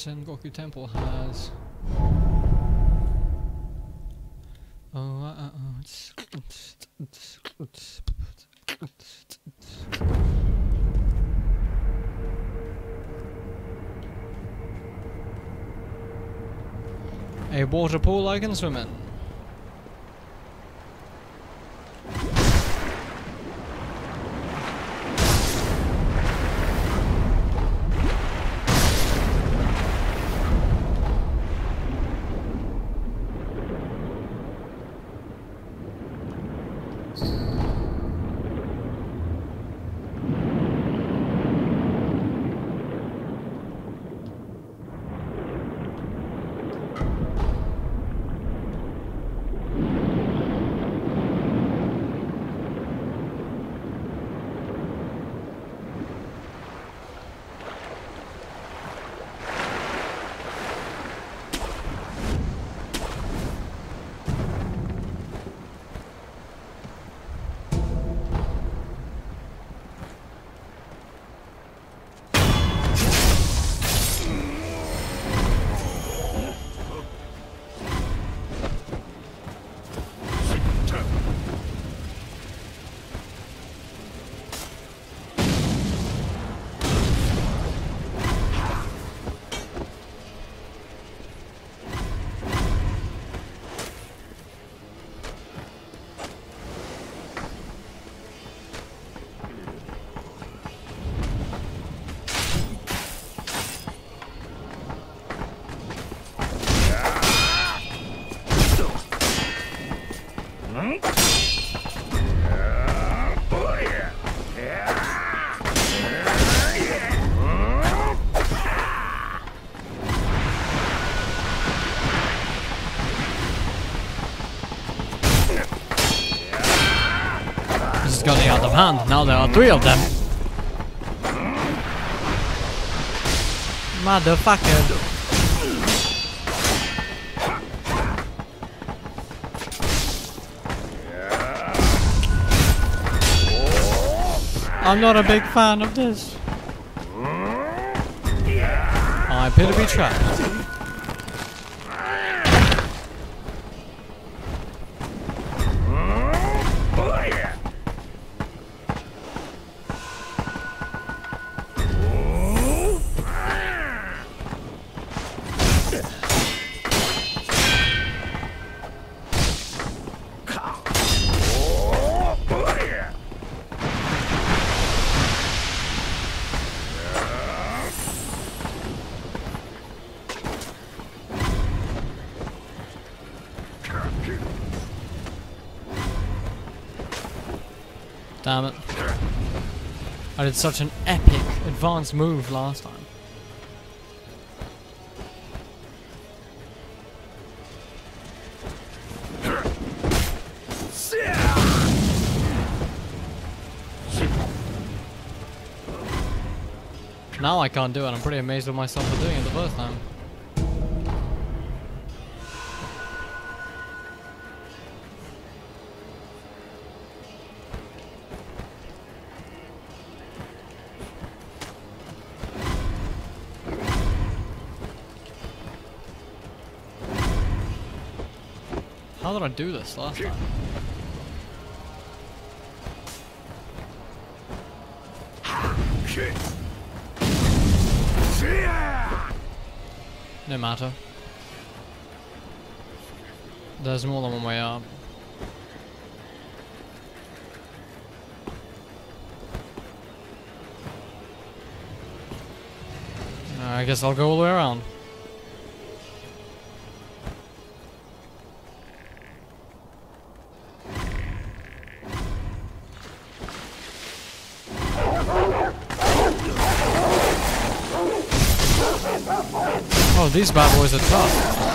Sengoku Temple has. A water pool I can swim in. Getting out of hand. Now there are 3 of them. Motherfucker. I'm not a big fan of this. I appear to be trapped. Damn it. I did such an epic advanced move last time. Now I can't do it. I'm pretty amazed with myself for doing it the first time. How did I do this last time? No matter. There's more than one way up. I guess I'll go all the way around. Oh, these bad boys are tough.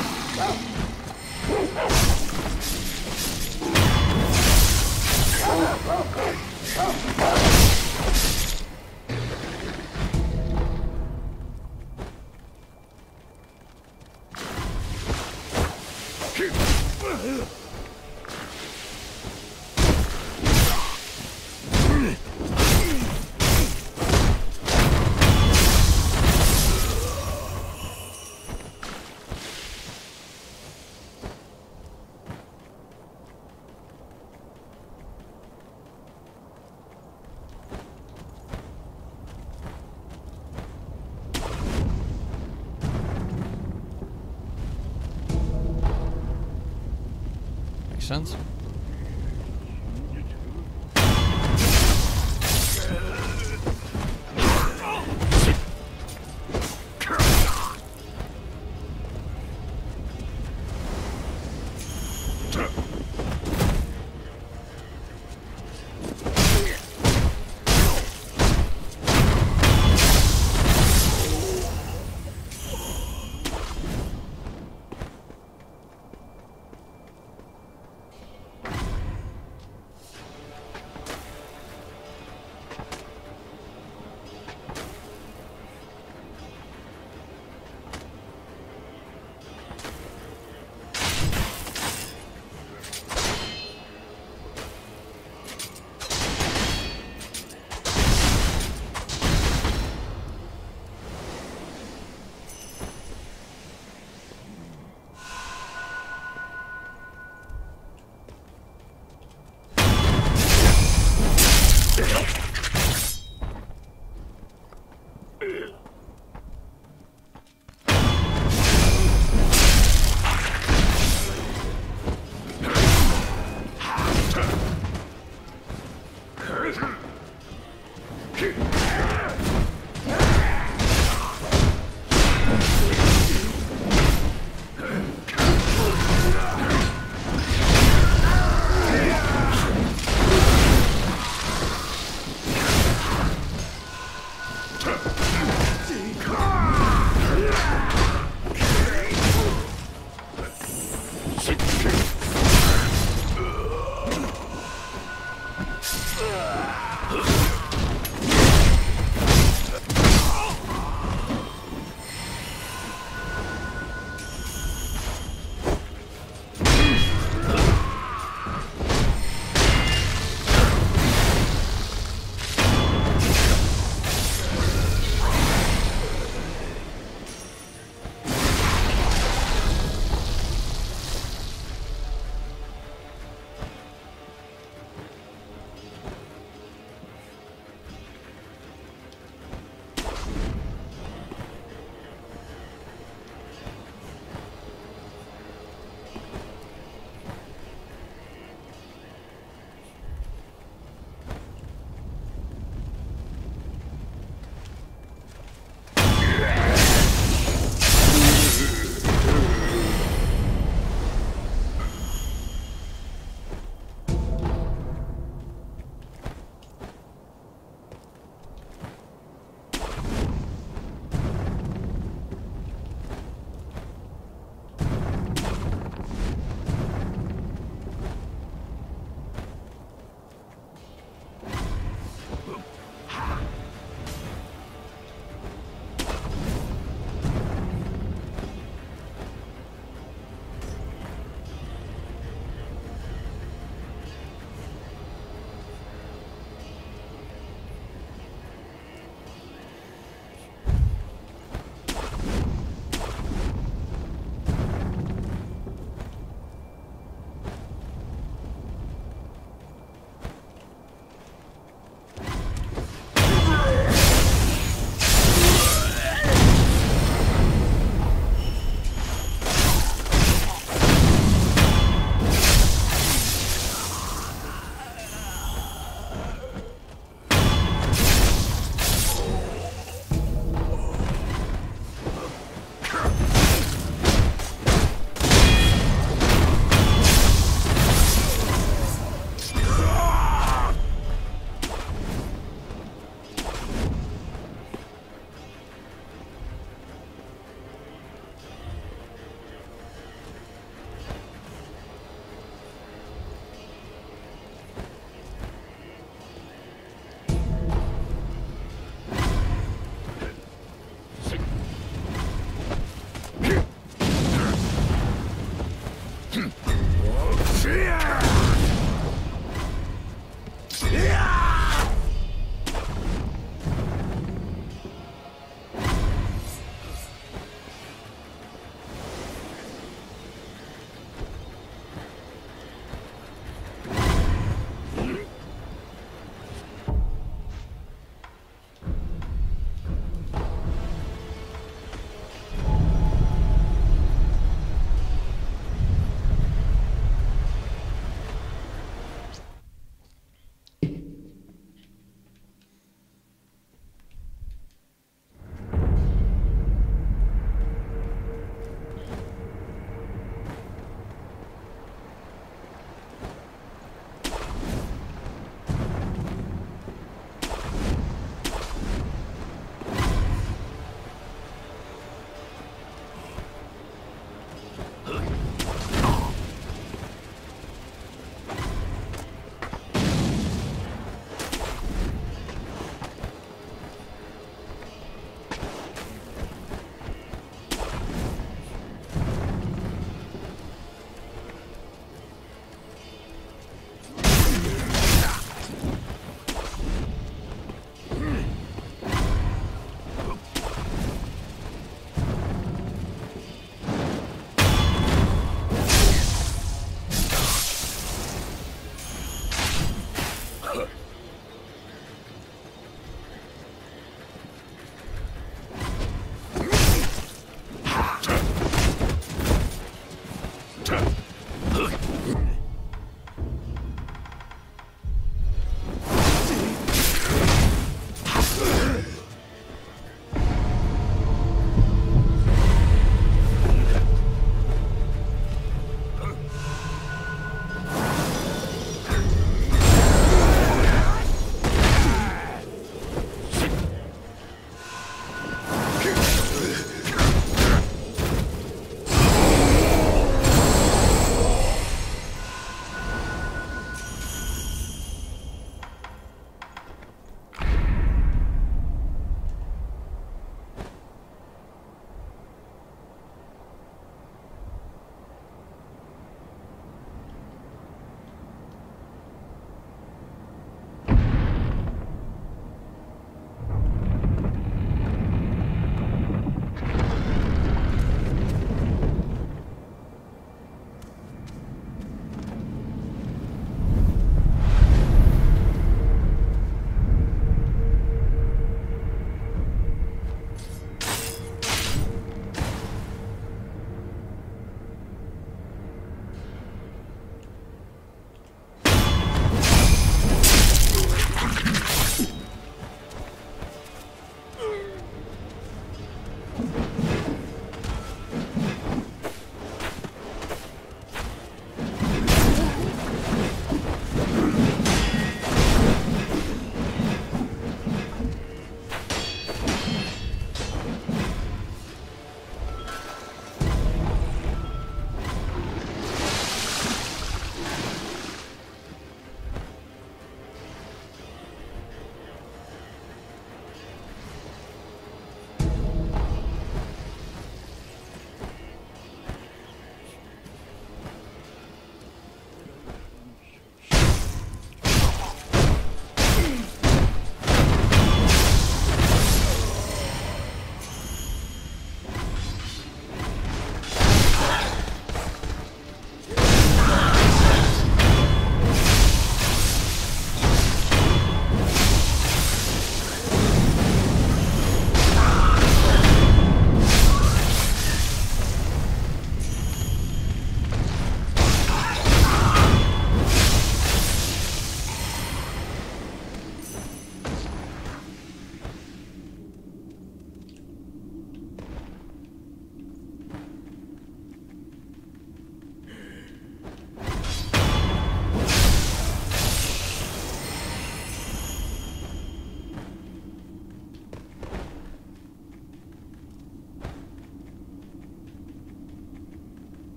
sense.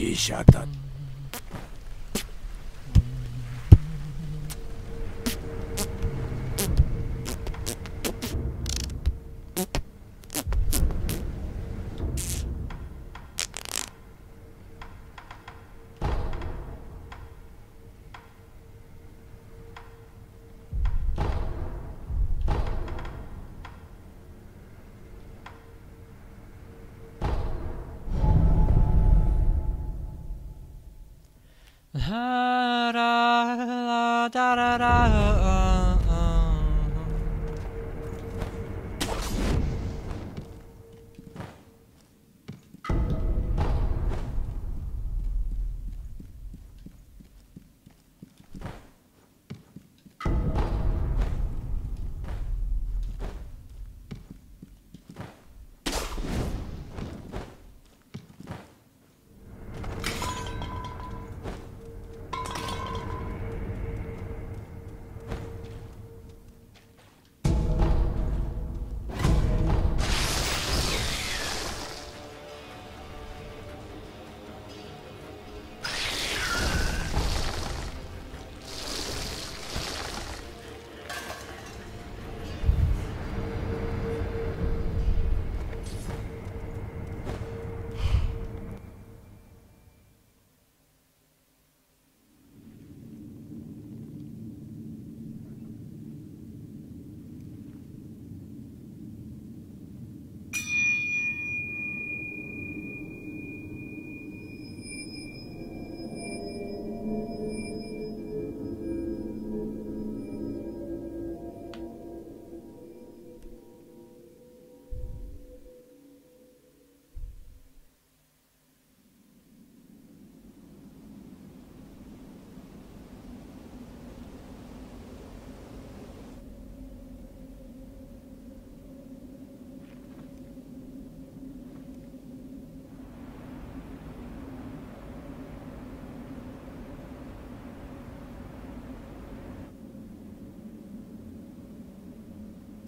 消えちゃった。ラララダララ。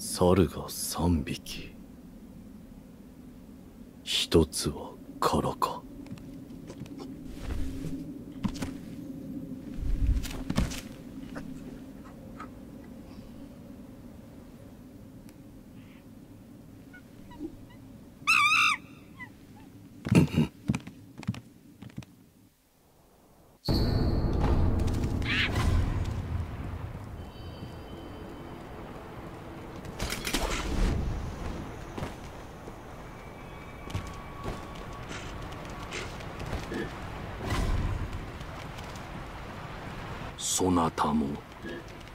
猿が3匹、1つは空か。そなたも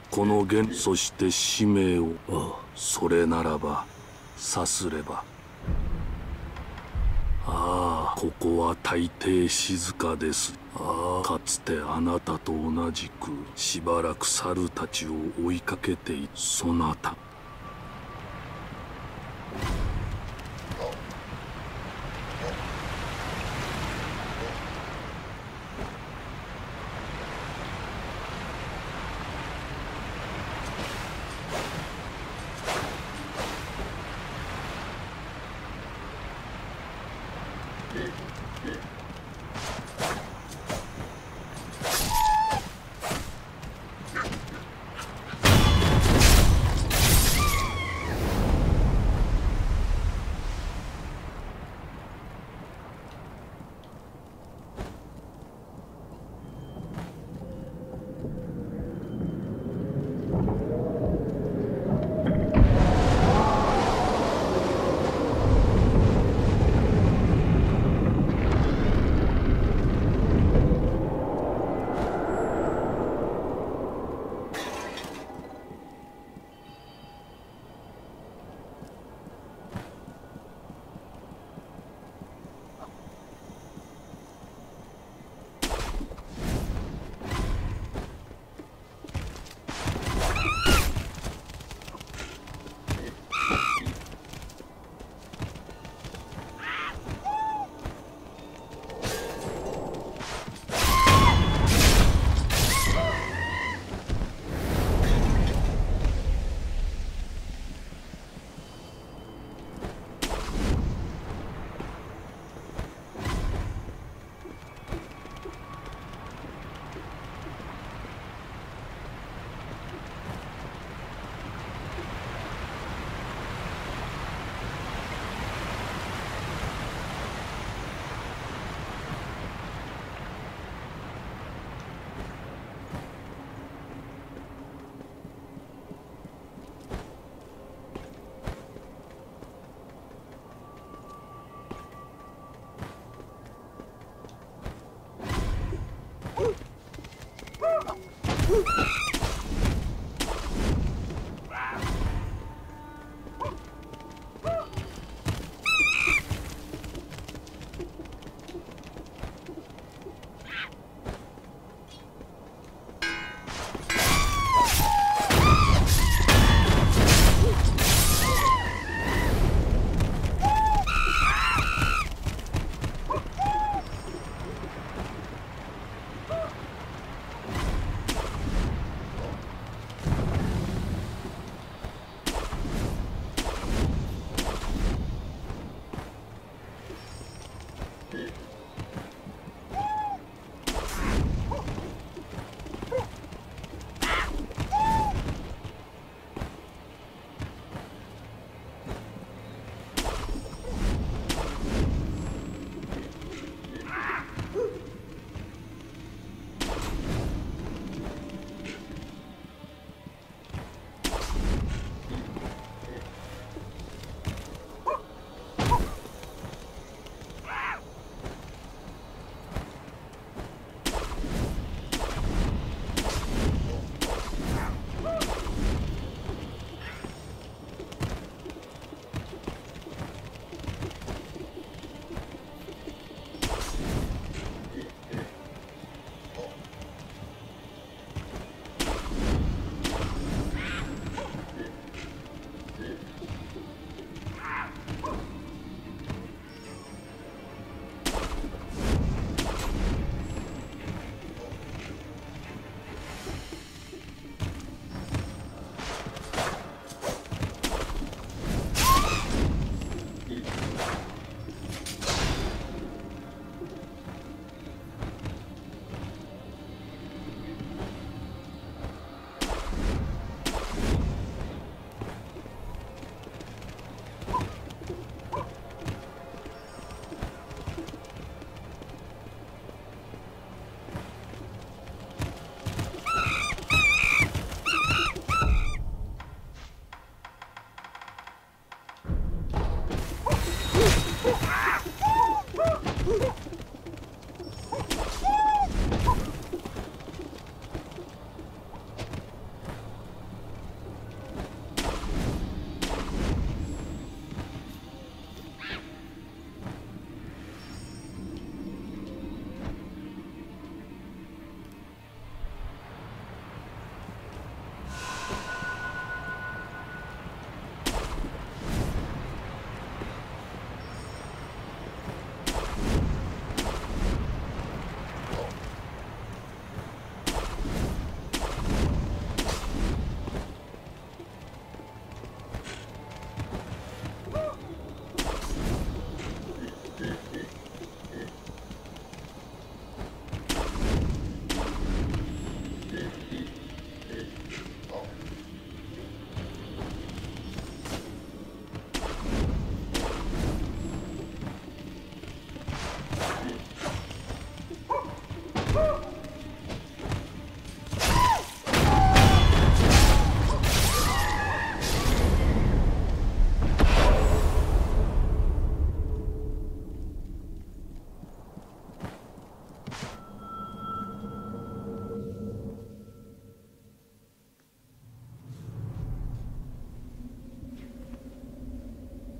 このそして使命を、それならばさすれば。ああ、ここは大抵静かです。ああ、かつてあなたと同じくしばらく猿たちを追いかけていたそなた。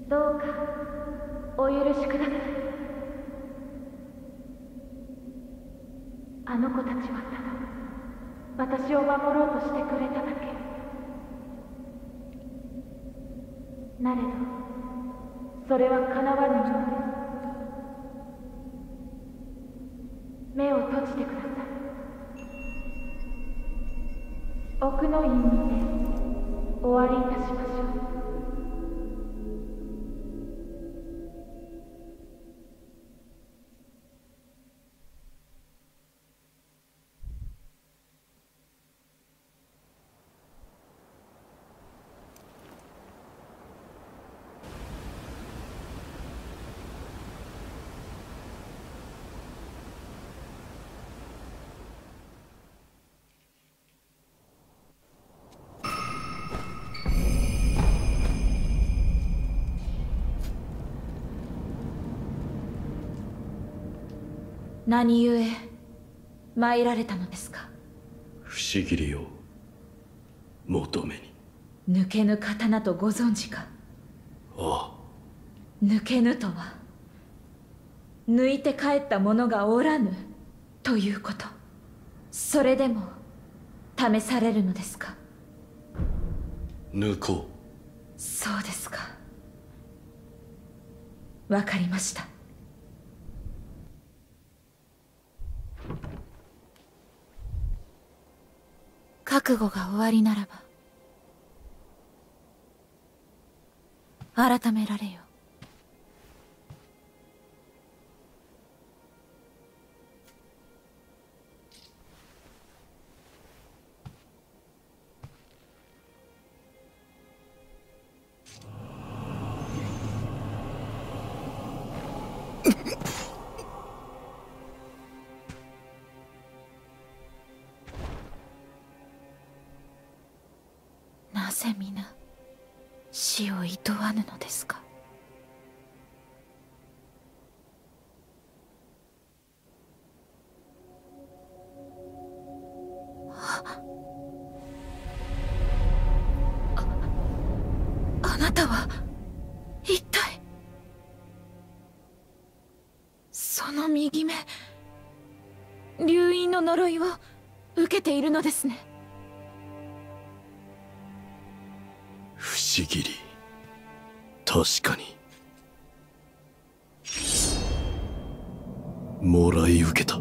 どうかお許しください。あの子たちはただ私を守ろうとしてくれただけ。なれどそれは叶わぬようです。目を閉じてください。奥の院にて終わりいたしましょう。何故参られたのですか。不思議りを求めに。抜けぬ刀とご存知か。ああ。抜けぬとは抜いて帰った者がおらぬということ。それでも試されるのですか。抜こう。そうですか。わかりました。覚悟が終わりならば改められよ。なぜ皆死を厭わぬのですか。あなたは一体。その右目、流因の呪いを受けているのですね。不思議り。確かにもらい受けた。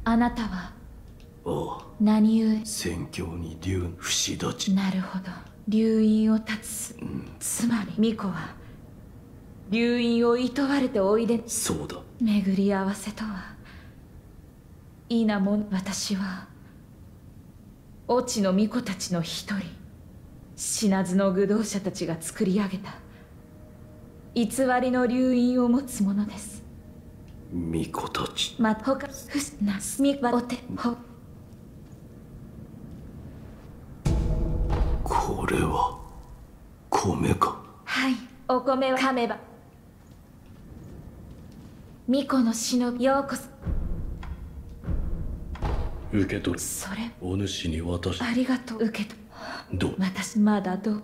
あなたはああ。何故。戦況に竜不死立ち。なるほど。流因を断つ、つまり巫女は流因を厭われておいで。そうだ。巡り合わせとは。いいなもん。私は越智の巫女たちの一人。死なずの愚道者たちが作り上げた偽りの流因を持つものです。巫女たち。まほかふなすみはおてほ。これは米か。はい、お米は噛めば。巫女の忍び、ようこそ。受け取る。それお主に渡し。ありがとう。受けと。どう。私まだどう。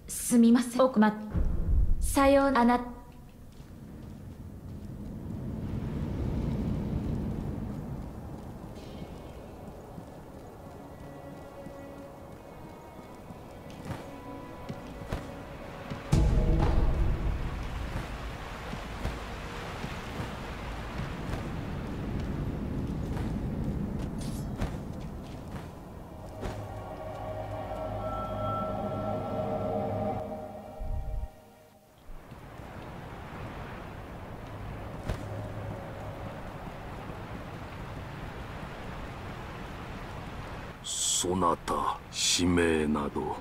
すみません。さようなら。そなた使命など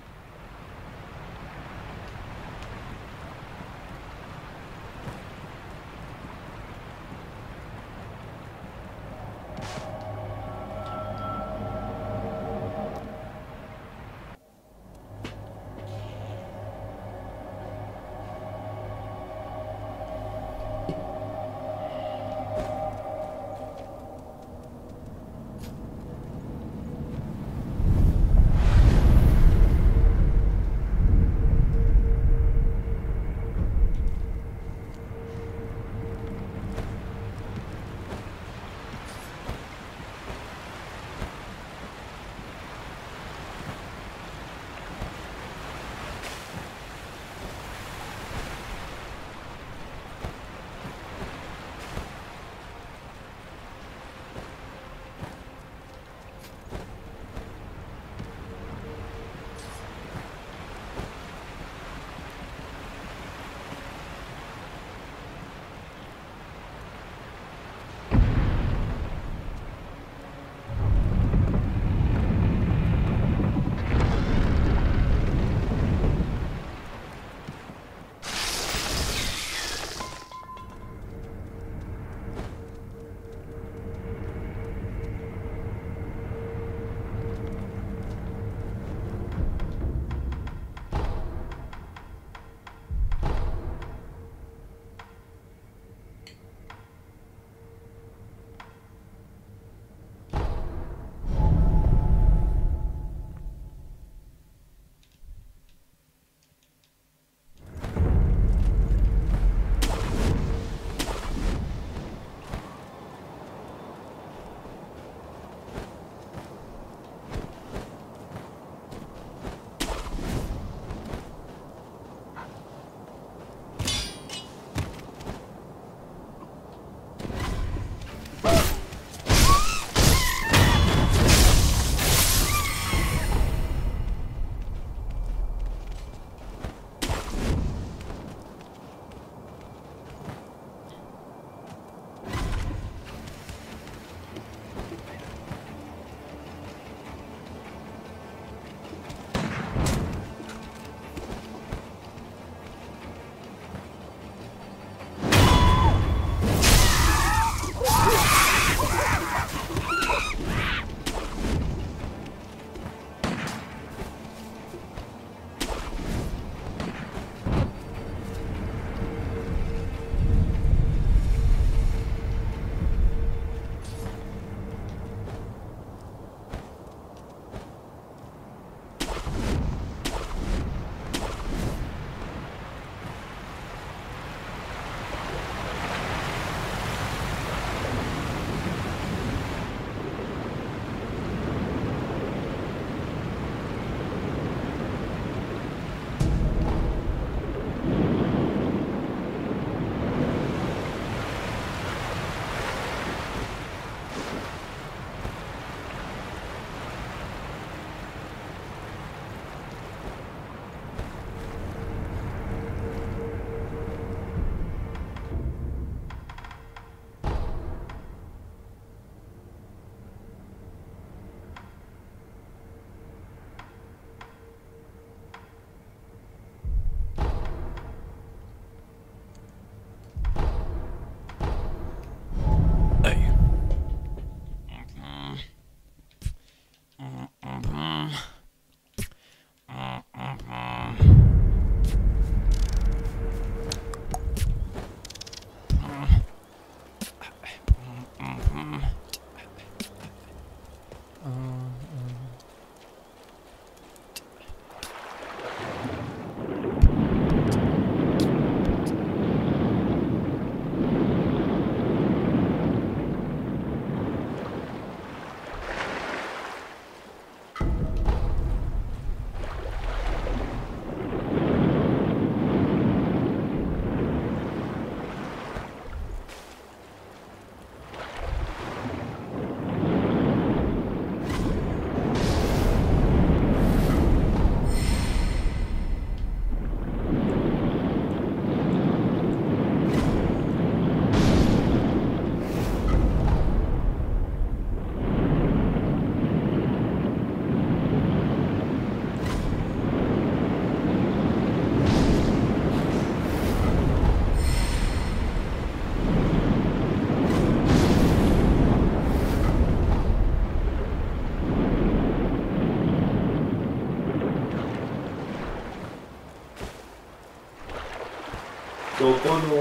そこの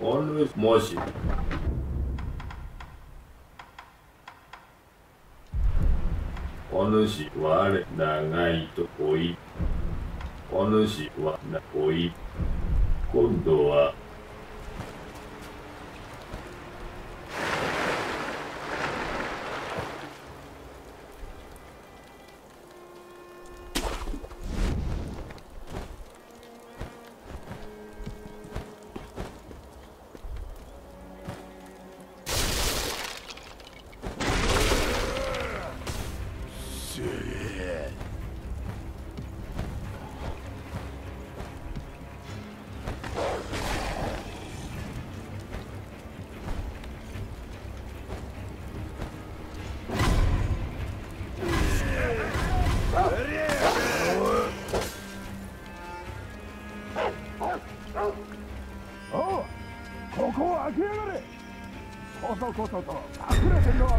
お主もしお主我長いとおいお主はおい今度はここを開けやがれ。こそこそと隠れてるのは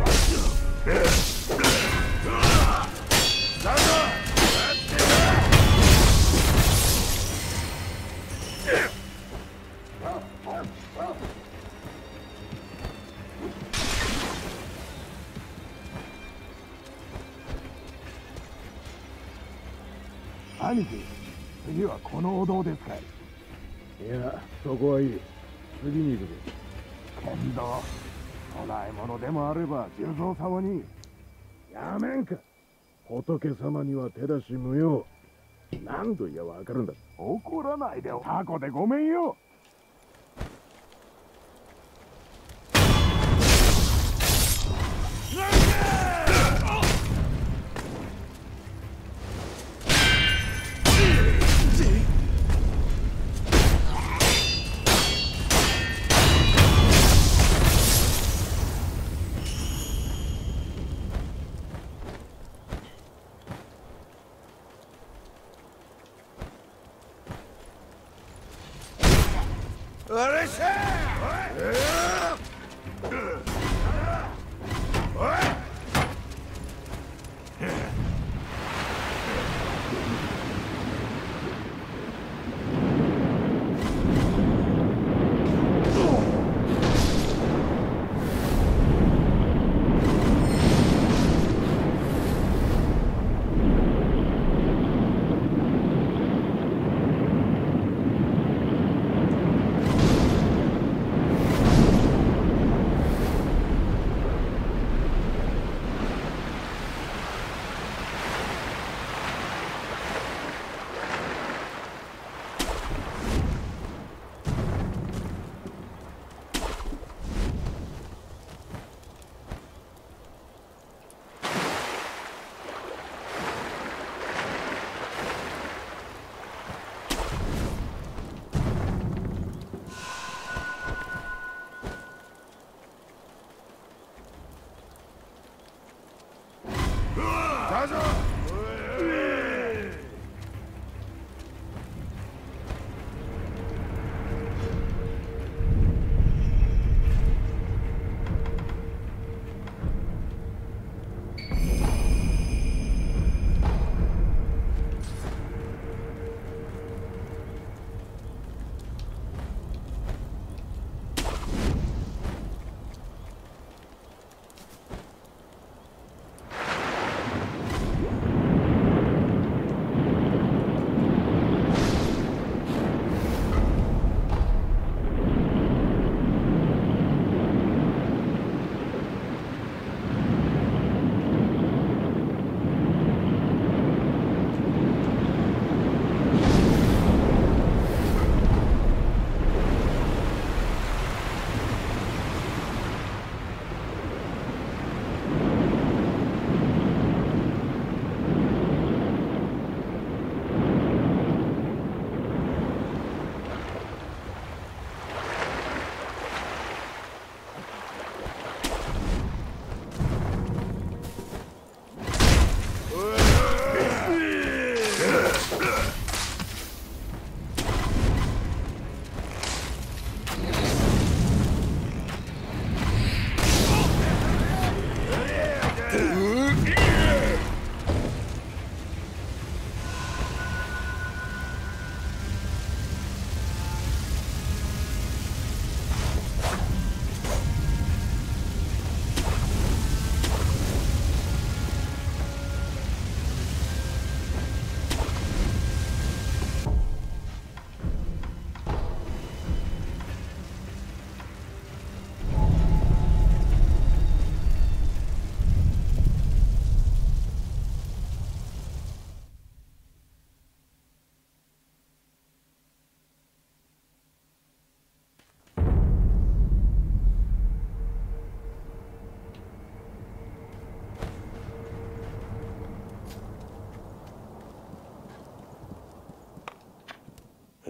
兄貴、次はこのお堂ですかい。いや、そこはいい。次に行くぜ。けんど、供え物でもあれば重蔵様に。やめんか。仏様には手出し無用。何度言やわかるんだ。怒らないで、タコでごめんよ。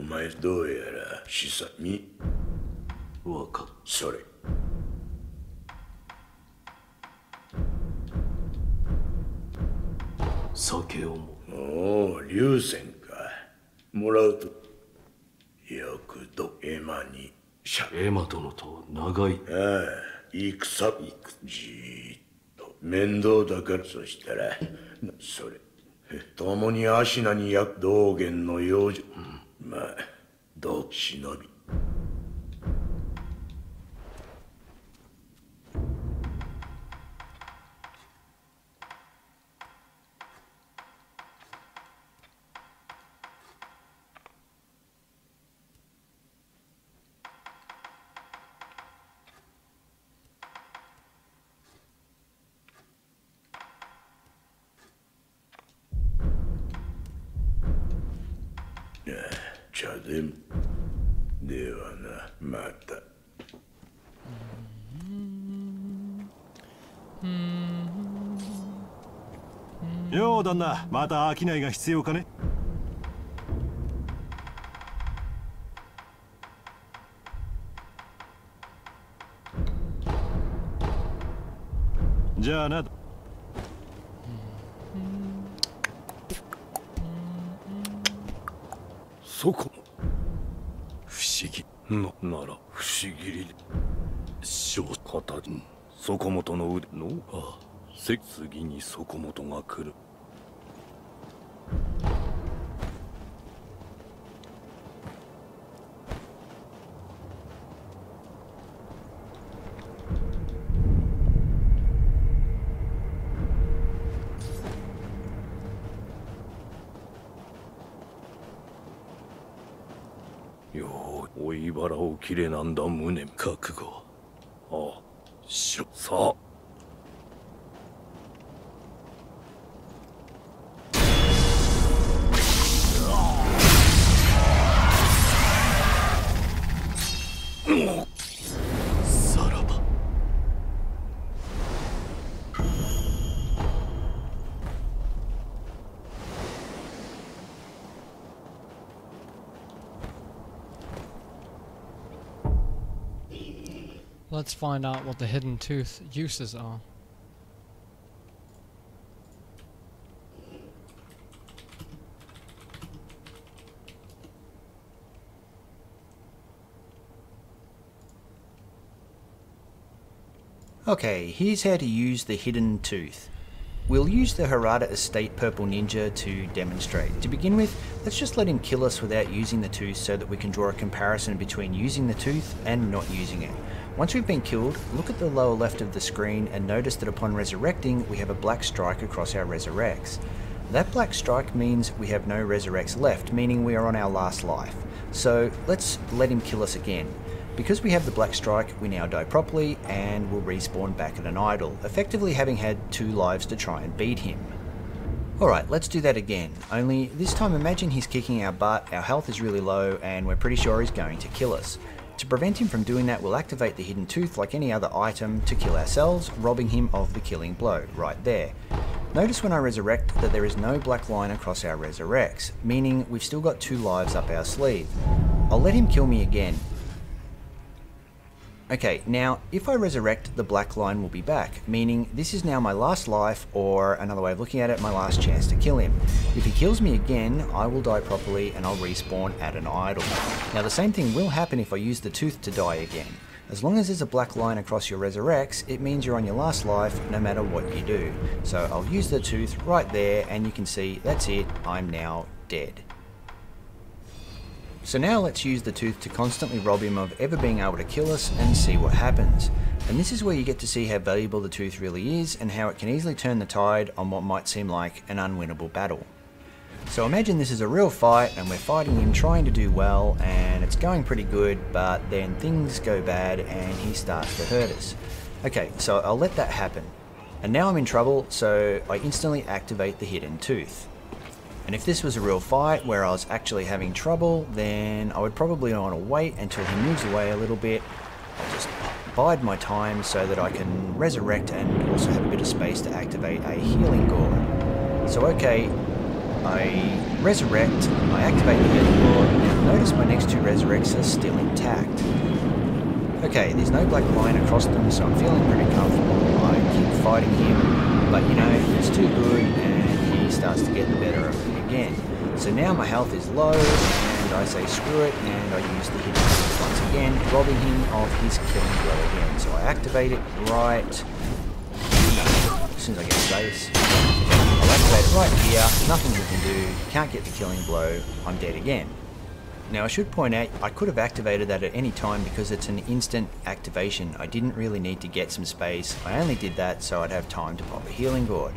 前どうやら示唆にわかっそれ酒をもおお流泉かもらうとよくどエマにしゃエマ殿と長いああ戦じーっと面倒だからそしたらそれ共に芦名に役道元の養女、まあどう忍び茶でもではなまたよう旦那、また商いが必要かね。じゃあな。そこ不思議なら不思議り小方底本の腕のあ次に底本が来るよう追い腹を切れなんだ胸覚悟あしょさあさらばLet's find out what the hidden tooth uses are. Okay, here's how to use the hidden tooth. We'll use the Harada Estate Purple Ninja to demonstrate. To begin with, let's just let him kill us without using the tooth so that we can draw a comparison between using the tooth and not using it. Once we've been killed, look at the lower left of the screen and notice that upon resurrecting, we have a black strike across our resurrects. That black strike means we have no resurrects left, meaning we are on our last life. So let's let him kill us again. Because we have the black strike, we now die properly and will respawn back at an idol, effectively having had 2 lives to try and beat him. Alright, let's do that again, only this time imagine he's kicking our butt, our health is really low and we're pretty sure he's going to kill us. To prevent him from doing that, we'll activate the hidden tooth like any other item to kill ourselves, robbing him of the killing blow, right there. Notice when I resurrect that there is no black line across our resurrects, meaning we've still got 2 lives up our sleeve. I'll let him kill me again. Okay, now if I resurrect, the black line will be back, meaning this is now my last life, or another way of looking at it, my last chance to kill him. If he kills me again, I will die properly and I'll respawn at an idol. Now the same thing will happen if I use the tooth to die again. As long as there's a black line across your resurrects, it means you're on your last life no matter what you do. So I'll use the tooth right there and you can see that's it, I'm now dead. So now let's use the tooth to constantly rob him of ever being able to kill us and see what happens. And this is where you get to see how valuable the tooth really is and how it can easily turn the tide on what might seem like an unwinnable battle. So imagine this is a real fight and we're fighting him trying to do well and it's going pretty good, but then things go bad and he starts to hurt us. Okay, so I'll let that happen. And now I'm in trouble, so I instantly activate the hidden tooth. And if this was a real fight where I was actually having trouble, then I would probably want to wait until he moves away a little bit. I'll just bide my time so that I can resurrect and also have a bit of space to activate a healing gore. So okay, I resurrect, I activate the healing lord, and notice my next 2 resurrects are still intact. Okay, there's no black line across them, so I'm feeling pretty comfortable. I keep fighting him, but you know, it's too good, and he starts to get the better of me again. So now my health is low, and I say screw it, and I use the hidden tooth once again, robbing him of his killing blow again. So I activate it right as soon as I get space. I'll activate it right here, nothing we can do, can't get the killing blow, I'm dead again. Now I should point out, I could have activated that at any time because it's an instant activation. I didn't really need to get some space, I only did that so I'd have time to pop a healing gourd.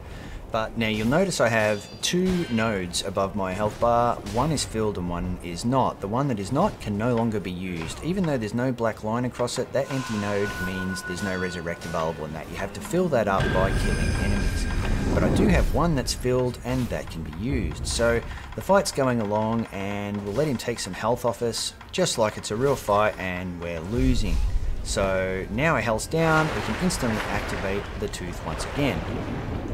But now you'll notice I have 2 nodes above my health bar, one is filled and one is not. The one that is not can no longer be used. Even though there's no black line across it, that empty node means there's no resurrect available in that. You have to fill that up by killing enemies. But I do have one that's filled and that can be used. So the fight's going along and we'll let him take some health off us, just like it's a real fight and we're losing. So now our health's down, we can instantly activate the tooth once again.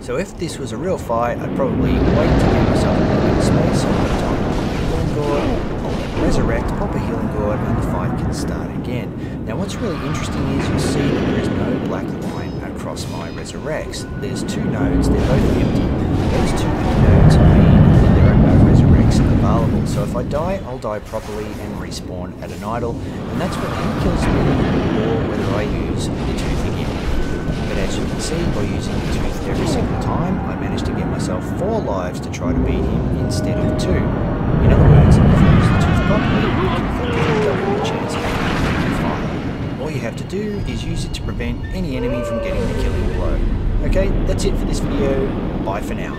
So if this was a real fight, I'd probably wait to give myself a little bit of space, so I'll time to pop a healing gourd, I'll then resurrect, pop a healing gourd, and the fight can start again. Now what's really interesting is you'll see that there is no black line across my resurrects. There's 2 nodes, they're both empty. Those 2 empty nodes mean that there are no resurrects available. So if I die, I'll die properly and respawn at an idol, and that's whether he kills me or whether I use the tooth again. But as you can see, by using the tooth every single time, I managed to get myself 4 lives to try to beat him instead of 2. In other words, if you use the tooth properly, you can effectively double the chance of getting the fight. All you have to do is use it to prevent any enemy from getting the killing blow. Okay, that's it for this video. Bye for now.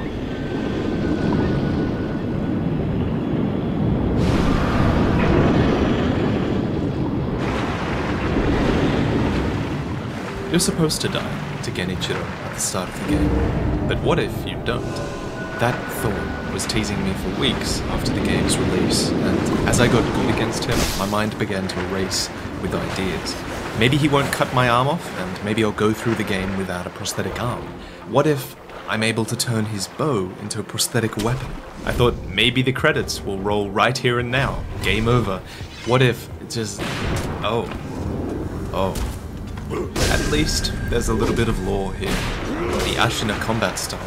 You're supposed to die to Genichiro at the start of the game, but what if you don't? That thought was teasing me for weeks after the game's release, and as I got good against him, my mind began to race with ideas. Maybe he won't cut my arm off, and maybe I'll go through the game without a prosthetic arm. What if I'm able to turn his bow into a prosthetic weapon? I thought maybe the credits will roll right here and now. Game over. What if it just... Oh. At least, there's a little bit of lore here. The Ashina combat style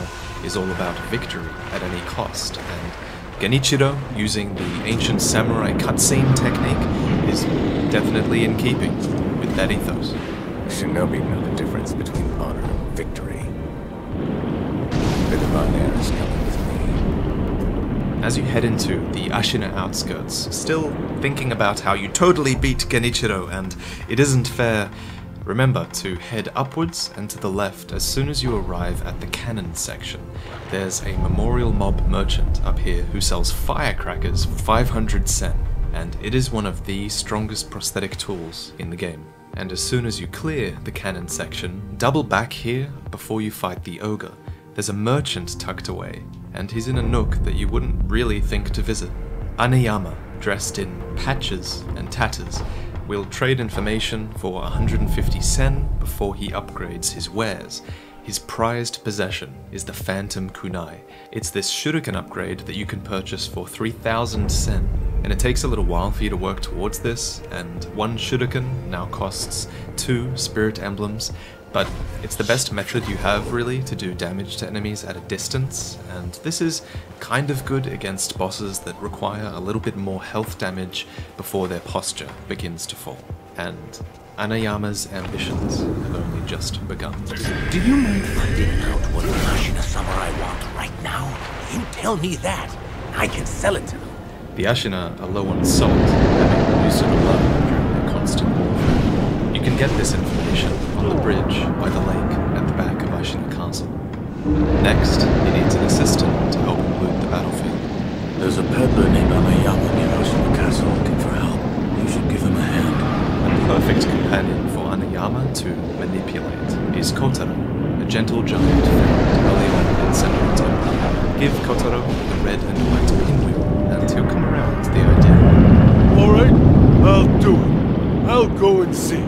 is all about victory at any cost, and Genichiro, using the ancient samurai cutscene technique, is definitely in keeping with that ethos. Shinobi know the difference between honor and victory. Bit of honor is coming with me. As you head into the Ashina outskirts, still thinking about how you totally beat Genichiro and it isn't fair, remember to head upwards and to the left as soon as you arrive at the cannon section. There's a memorial mob merchant up here who sells firecrackers for 500 sen, and it is one of the strongest prosthetic tools in the game. And as soon as you clear the cannon section, double back here before you fight the ogre. There's a merchant tucked away, and he's in a nook that you wouldn't really think to visit. Anayama, dressed in patches and tatters, will trade information for 150 sen before he upgrades his wares. His prized possession is the Phantom Kunai. It's this shuriken upgrade that you can purchase for 3,000 sen, and it takes a little while for you to work towards this, and 1 shuriken now costs 2 spirit emblems, but it's the best method you have really to do damage to enemies at a distance, and this is kind of good against bosses that require a little bit more health damage before their posture begins to fall. And Anayama's ambitions have only just begun. Do you mind finding out what the Ashina samurai want right now? You tell me that. I can sell it to them. The Ashina are low on salt, having used it a lot during their constant warfare. You can get this information on the bridge by the lake at the back of Ashina Castle. Next, he needs an assistant to help him loot the battlefield. There's a peddler named Anayama near Ashina Castle looking for help. You should give him a hand. A perfect companion for Anayama to manipulate is Kotaro, a gentle giant found early on in Senran Temple. Give Kotaro the red and white pinwheel, and he'll come around to the idea. Alright, I'll do it. I'll go and see.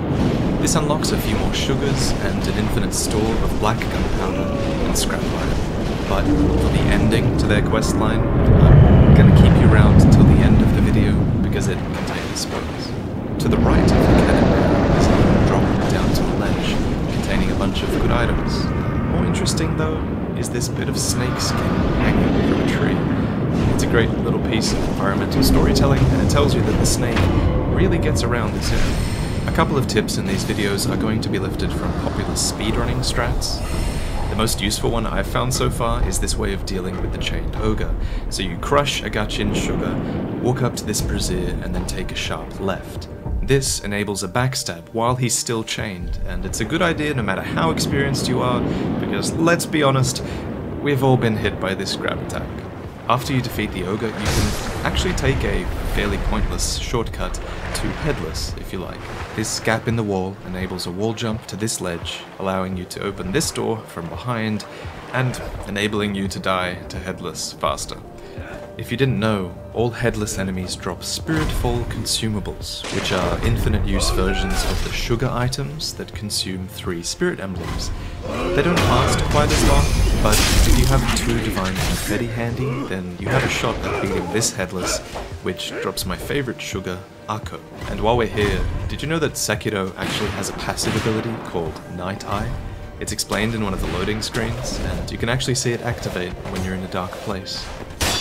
This unlocks a few more sugars and an infinite store of black gunpowder and scrap iron. But for the ending to their questline, I'm I'm going to keep you around till the end of the video because it contains spoilers. To the right of the cannon is a drop down to a ledge containing a bunch of good items. More interesting though is this bit of snake skin hanging from a tree. It's a great little piece of environmental storytelling, and it tells you that the snake really gets around this area. A couple of tips in these videos are going to be lifted from popular speedrunning strats. The most useful one I've found so far is this way of dealing with the chained ogre. So you crush a gachin sugar, walk up to this brazier, and then take a sharp left. This enables a backstab while he's still chained, and it's a good idea no matter how experienced you are, because let's be honest, we've all been hit by this grab attack. After you defeat the ogre, you can actually take a fairly pointless shortcut to Headless, if you like. This gap in the wall enables a wall jump to this ledge, allowing you to open this door from behind, and enabling you to die to Headless faster. If you didn't know, all Headless enemies drop Spiritfall consumables, which are infinite use versions of the sugar items that consume 3 spirit emblems. They don't last quite as long, but if you have 2 Divine Confetti handy, then you have a shot at beating this Headless, which drops my favorite sugar, Akko. And while we're here, did you know that Sekiro actually has a passive ability called Night Eye? It's explained in one of the loading screens, and you can actually see it activate when you're in a dark place.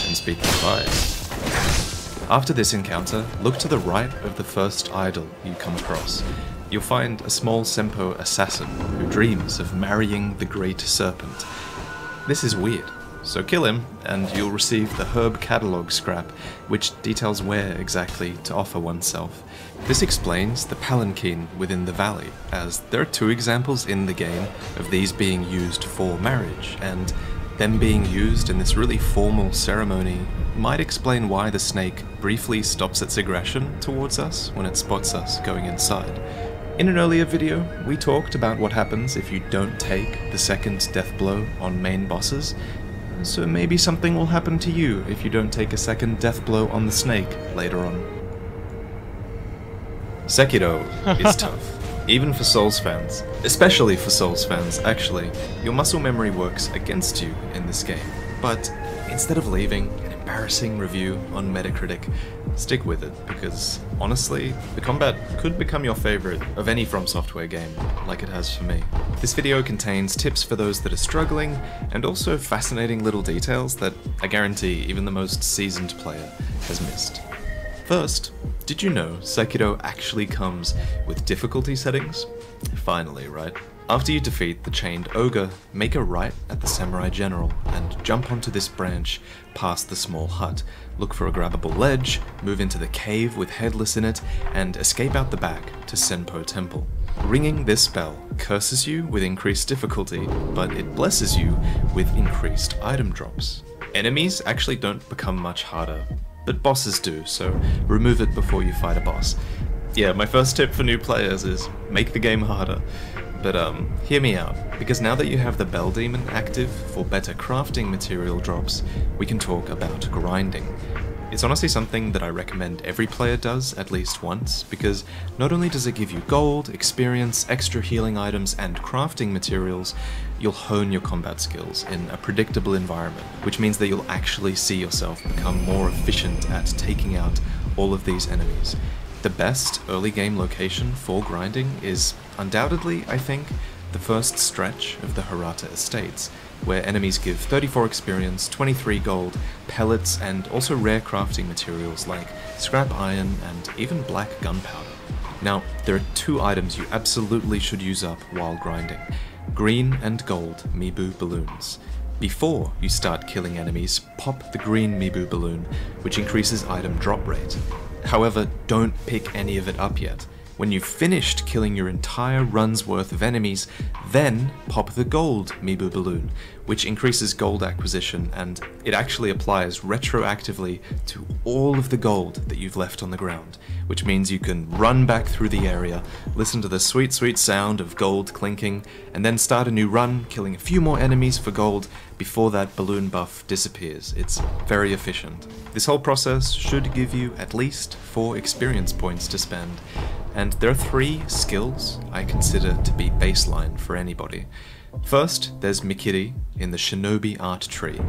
And speaking of eyes, after this encounter, look to the right of the first idol you come across. You'll find a small Senpo assassin who dreams of marrying the Great Serpent. This is weird, so kill him and you'll receive the herb catalog scrap, which details where exactly to offer oneself. This explains the palanquin within the valley, as there are 2 examples in the game of these being used for marriage, and them being used in this really formal ceremony might explain why the snake briefly stops its aggression towards us when it spots us going inside. In an earlier video, we talked about what happens if you don't take the second death blow on main bosses, so maybe something will happen to you if you don't take a second death blow on the snake later on. Sekiro is tough. Even for Souls fans. Especially for Souls fans, actually. Your muscle memory works against you in this game. But instead of leaving an embarrassing review on Metacritic, stick with it, because honestly, the combat could become your favorite of any From Software game, like it has for me. This video contains tips for those that are struggling, and also fascinating little details that I guarantee even the most seasoned player has missed. First, did you know Sekiro actually comes with difficulty settings? Finally, right? After you defeat the chained ogre, make a right at the Samurai General and jump onto this branch past the small hut. Look for a grabbable ledge, move into the cave with Headless in it, and escape out the back to Senpo Temple. Ringing this bell curses you with increased difficulty, but it blesses you with increased item drops. Enemies actually don't become much harder, but bosses do, so remove it before you fight a boss. Yeah, my first tip for new players is make the game harder. But hear me out, because now that you have the Bell Demon active for better crafting material drops, we can talk about grinding. It's honestly something that I recommend every player does at least once, because not only does it give you gold, experience, extra healing items, and crafting materials, you'll hone your combat skills in a predictable environment, which means that you'll actually see yourself become more efficient at taking out all of these enemies. The best early game location for grinding is undoubtedly, I think, the first stretch of the Hirata Estates, where enemies give 34 experience, 23 gold, pellets, and also rare crafting materials like scrap iron and even black gunpowder. Now, there are 2 items you absolutely should use up while grinding: green and gold Mibu balloons. Before you start killing enemies, pop the green Mibu balloon, which increases item drop rate. However, don't pick any of it up yet. When you've finished killing your entire run's worth of enemies, then pop the gold Mibu balloon, which increases gold acquisition, and it actually applies retroactively to all of the gold that you've left on the ground, which means you can run back through the area, listen to the sweet, sweet sound of gold clinking, and then start a new run, killing a few more enemies for gold before that balloon buff disappears. It's very efficient. This whole process should give you at least 4 experience points to spend, and there are 3 skills I consider to be baseline for anybody. First, there's Mikiri in the Shinobi Art Tree.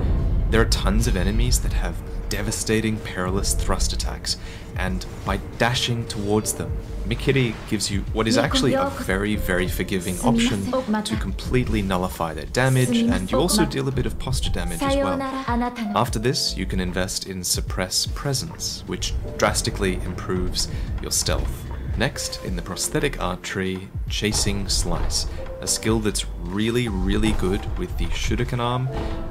There are tons of enemies that have devastating, perilous thrust attacks, and by dashing towards them, Mikiri gives you what is actually a very, very forgiving option to completely nullify their damage, and you also deal a bit of posture damage as well. After this, you can invest in Suppress Presence, which drastically improves your stealth. Next, in the prosthetic art tree, Chasing Slice, a skill that's really, really good with the shuriken arm,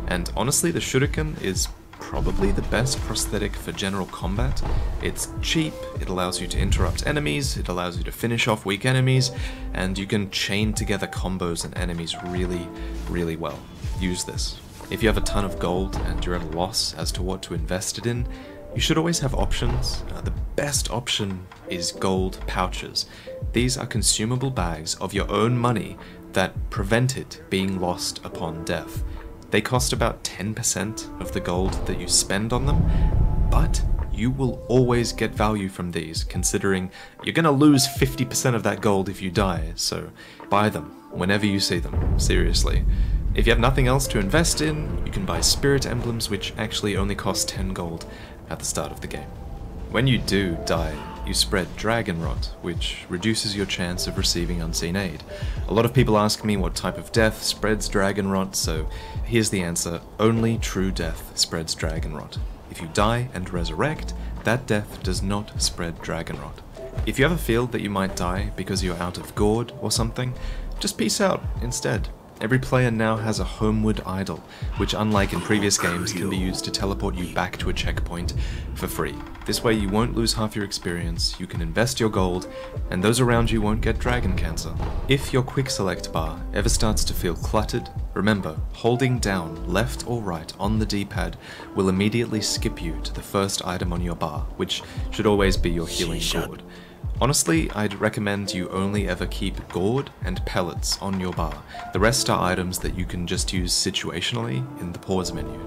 and honestly the shuriken is probably the best prosthetic for general combat. It's cheap, it allows you to interrupt enemies, it allows you to finish off weak enemies, and you can chain together combos and enemies really, really well. Use this. If you have a ton of gold and you're at a loss as to what to invest it in, you should always have options. The best option is gold pouches. These are consumable bags of your own money that prevent it being lost upon death. They cost about 10% of the gold that you spend on them, but you will always get value from these, considering you're gonna lose 50% of that gold if you die, so buy them whenever you see them, seriously. If you have nothing else to invest in, you can buy spirit emblems, which actually only cost 10 gold at the start of the game. When you do die, you spread Dragon Rot, which reduces your chance of receiving unseen aid. A lot of people ask me what type of death spreads Dragon Rot, so here's the answer: only true death spreads Dragon Rot. If you die and resurrect, that death does not spread Dragon Rot. If you ever feel that you might die because you're out of gourd or something, just peace out instead. Every player now has a homeward idol, which unlike in previous games can be used to teleport you back to a checkpoint for free. This way you won't lose half your experience, you can invest your gold, and those around you won't get dragon cancer. If your quick select bar ever starts to feel cluttered, remember, holding down left or right on the D-pad will immediately skip you to the first item on your bar, which should always be your healing gourd. Honestly, I'd recommend you only ever keep gourd and pellets on your bar. The rest are items that you can just use situationally in the pause menu.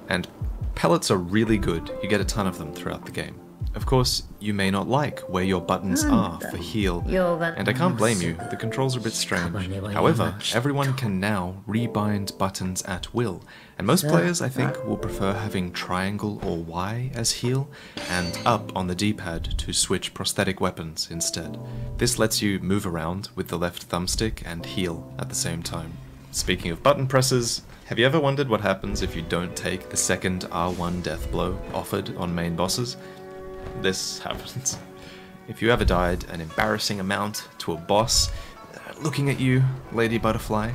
And pellets are really good, you get a ton of them throughout the game. Of course, you may not like where your buttons are for heal, and I can't blame you, the controls are a bit strange. However, everyone can now rebind buttons at will, and most players, I think, will prefer having triangle or Y as heal, and up on the D-pad to switch prosthetic weapons instead. This lets you move around with the left thumbstick and heal at the same time. Speaking of button presses, have you ever wondered what happens if you don't take the second R1 death blow offered on main bosses? This happens. If you ever died an embarrassing amount to a boss looking at you, Lady Butterfly,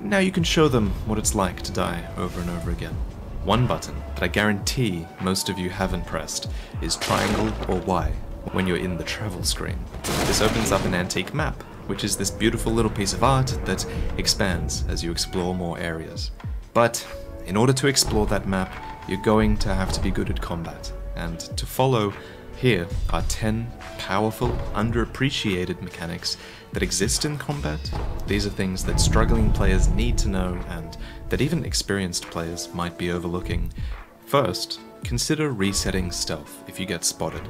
now you can show them what it's like to die over and over again. One button that I guarantee most of you haven't pressed is triangle or Y when you're in the travel screen. This opens up an antique map, which is this beautiful little piece of art that expands as you explore more areas. But in order to explore that map, you're going to have to be good at combat. And to follow, here are 10 powerful, underappreciated mechanics that exist in combat. These are things that struggling players need to know and that even experienced players might be overlooking. First, consider resetting stealth if you get spotted.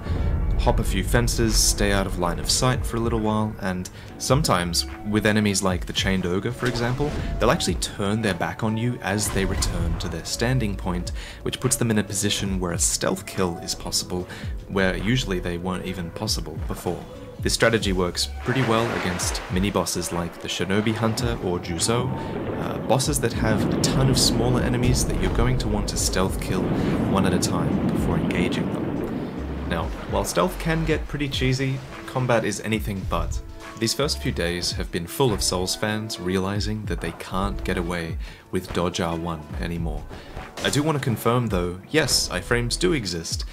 Hop a few fences, stay out of line of sight for a little while, and sometimes, with enemies like the Chained Ogre for example, they'll actually turn their back on you as they return to their standing point, which puts them in a position where a stealth kill is possible, where usually they weren't even possible before. This strategy works pretty well against mini-bosses like the Shinobi Hunter or Juzo, bosses that have a ton of smaller enemies that you're going to want to stealth kill one at a time before engaging them. Now, while stealth can get pretty cheesy, combat is anything but. These first few days have been full of Souls fans realizing that they can't get away with Dodge R1 anymore. I do want to confirm though, yes, iframes do exist.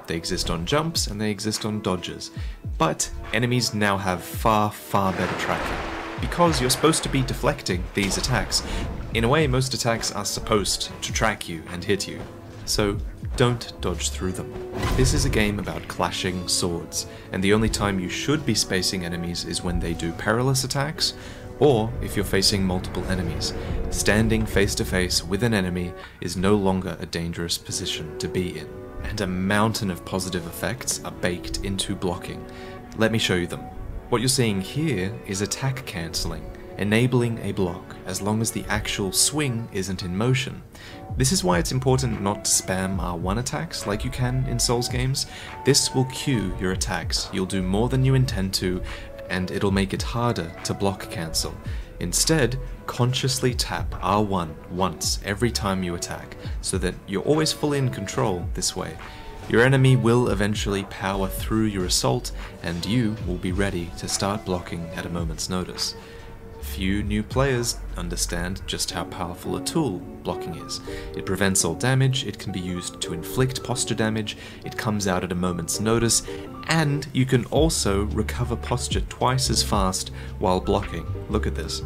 They exist on jumps and they exist on dodges, but enemies now have far better tracking, because you're supposed to be deflecting these attacks. In a way, most attacks are supposed to track you and hit you, so don't dodge through them. This is a game about clashing swords, and the only time you should be spacing enemies is when they do perilous attacks, or if you're facing multiple enemies. Standing face to face with an enemy is no longer a dangerous position to be in. And a mountain of positive effects are baked into blocking. Let me show you them. What you're seeing here is attack cancelling. enabling a block as long as the actual swing isn't in motion. This is why it's important not to spam R1 attacks like you can in Souls games. This will cue your attacks, you'll do more than you intend to, and it'll make it harder to block cancel. Instead, consciously tap R1 once every time you attack, so that you're always fully in control this way. Your enemy will eventually power through your assault, and you will be ready to start blocking at a moment's notice. Few new players understand just how powerful a tool blocking is. It prevents all damage, it can be used to inflict posture damage, it comes out at a moment's notice, and you can also recover posture twice as fast while blocking. Look at this.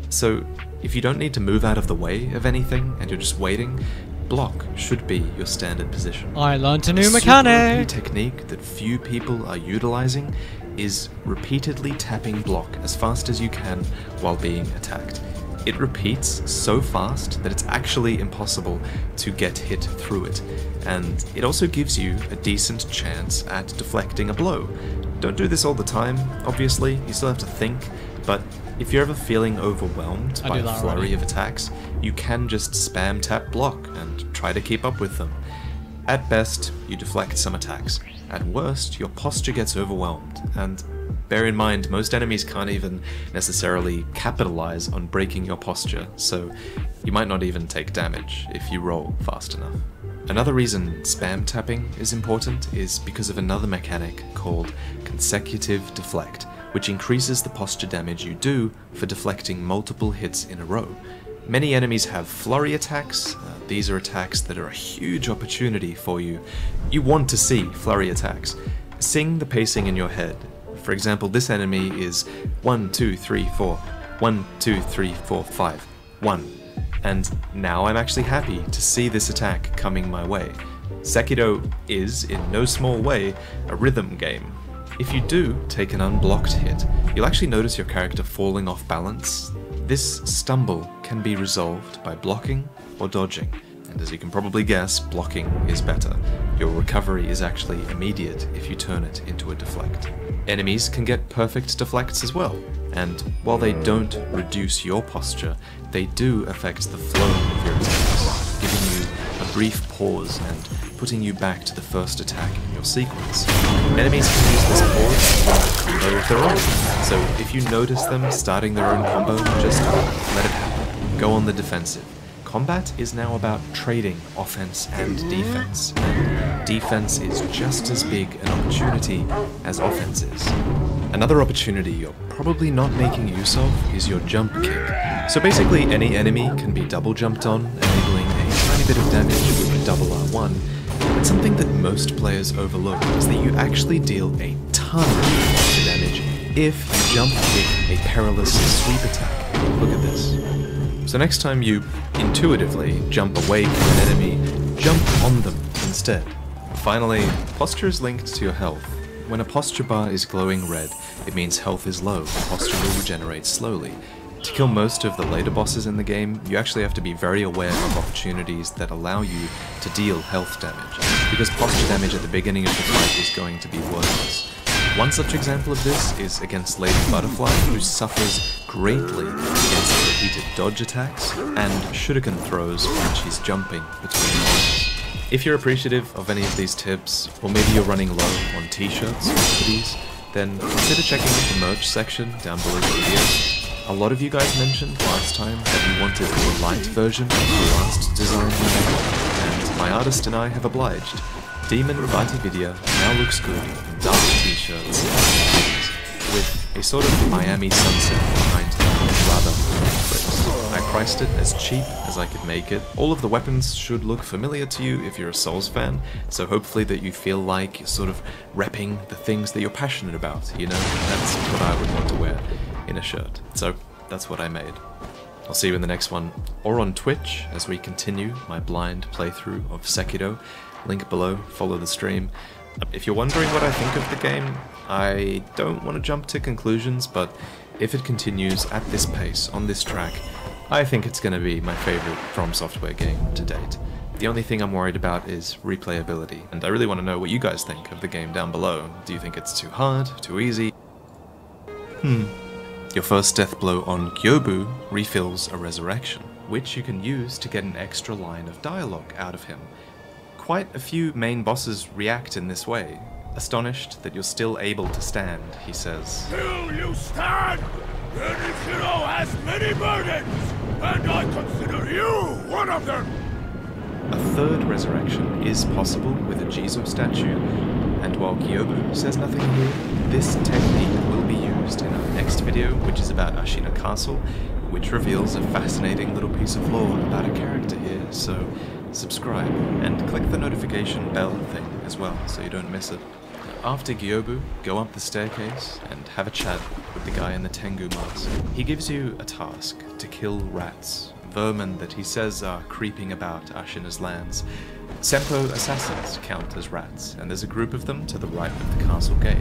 So, if you don't need to move out of the way of anything and you're just waiting, block should be your standard position. I learned a new Super mechanic! OP technique that few people are utilizing is repeatedly tapping block as fast as you can while being attacked. It repeats so fast that it's actually impossible to get hit through it, and it also gives you a decent chance at deflecting a blow. Don't do this all the time, obviously, you still have to think, but if you're ever feeling overwhelmed by a flurry of attacks, you can just spam tap block and try to keep up with them. At best, you deflect some attacks. At worst, your posture gets overwhelmed, and bear in mind, most enemies can't even necessarily capitalize on breaking your posture, so you might not even take damage if you roll fast enough. Another reason spam tapping is important is because of another mechanic called consecutive deflect, which increases the posture damage you do for deflecting multiple hits in a row. Many enemies have flurry attacks. These are attacks that are a huge opportunity for you. You want to see flurry attacks. Sing the pacing in your head. For example, this enemy is 1, 2, 3, 4, 1, 2, 3, 4, 5, 1. And now I'm actually happy to see this attack coming my way. Sekiro is, in no small way, a rhythm game. If you do take an unblocked hit, you'll actually notice your character falling off balance. This stumble can be resolved by blocking or dodging, and as you can probably guess, blocking is better. Your recovery is actually immediate if you turn it into a deflect. Enemies can get perfect deflects as well, and while they don't reduce your posture, they do affect the flow of your attacks, giving you a brief pause and putting you back to the first attack in your sequence. Enemies can use this pause to run a combo of their own, so if you notice them starting their own combo, just let it happen. Go on the defensive. Combat is now about trading offense and defense. Defense is just as big an opportunity as offense is. Another opportunity you're probably not making use of is your jump kick. So basically any enemy can be double jumped on, enabling a tiny bit of damage with double R1, but something that most players overlook is that you actually deal a ton of damage if you jump kick a perilous sweep attack. Look at this. So next time you intuitively jump away from an enemy, jump on them instead. Finally, posture is linked to your health. When a posture bar is glowing red, it means health is low, posture will regenerate slowly. To kill most of the later bosses in the game, you actually have to be very aware of opportunities that allow you to deal health damage, because posture damage at the beginning of the fight is going to be worthless. One such example of this is against Lady Butterfly, who suffers greatly against repeated dodge attacks and shuriken throws when she's jumping between lines. If you're appreciative of any of these tips, or maybe you're running low on t-shirts or hoodies, then consider checking out the merch section down below the video. A lot of you guys mentioned last time that you wanted a light version of the last design we made, and my artist and I have obliged. Demon Vitavidia now looks good in dark t-shirts with a sort of Miami sunset behind them, rather than clips. I priced it as cheap as I could make it. All of the weapons should look familiar to you if you're a Souls fan, so hopefully that you feel like you're sort of repping the things that you're passionate about, you know? That's what I would want to wear in a shirt. So that's what I made. I'll see you in the next one, or on Twitch as we continue my blind playthrough of Sekiro. Link below, follow the stream. If you're wondering what I think of the game, I don't want to jump to conclusions, but if it continues at this pace, on this track, I think it's going to be my favorite From Software game to date. The only thing I'm worried about is replayability, and I really want to know what you guys think of the game down below. Do you think it's too hard, too easy? Your first death blow on Gyobu refills a resurrection, which you can use to get an extra line of dialogue out of him. Quite a few main bosses react in this way. Astonished that you're still able to stand, he says, "Still you stand? Genichiro has many burdens, and I consider you one of them!" A third resurrection is possible with a Jizo statue, and while Gyobu says nothing here, this technique will be used in our next video, which is about Ashina Castle, which reveals a fascinating little piece of lore about a character here, so subscribe and click the notification bell thing as well so you don't miss it. After Gyobu, go up the staircase and have a chat with the guy in the Tengu mask. He gives you a task to kill rats, vermin that he says are creeping about Ashina's lands. Senpo assassins count as rats, and there's a group of them to the right of the castle gate.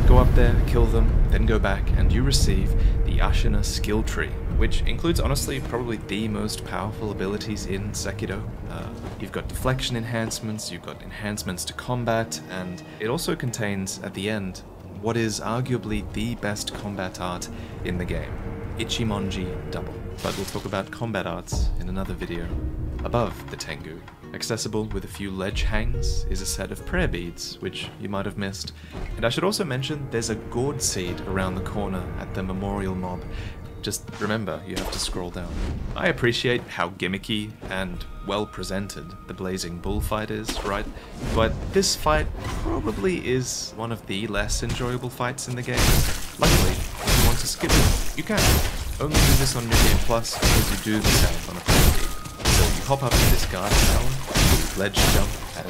Go up there, kill them, then go back, and you receive the Ashina skill tree, which includes, honestly, probably the most powerful abilities in Sekiro. You've got deflection enhancements, you've got enhancements to combat, and it also contains, at the end, what is arguably the best combat art in the game, Ichimonji Double. But we'll talk about combat arts in another video. Above the Tengu, accessible with a few ledge hangs, is a set of prayer beads, which you might have missed. And I should also mention there's a gourd seed around the corner at the memorial mob. Just remember, you have to scroll down. I appreciate how gimmicky and well presented the Blazing Bull fight is, right? But this fight probably is one of the less enjoyable fights in the game. Luckily, if you want to skip it, you can. Only do this on New Game Plus because you do miss out on a penalty. So you hop up to this guard tower, ledge jump, and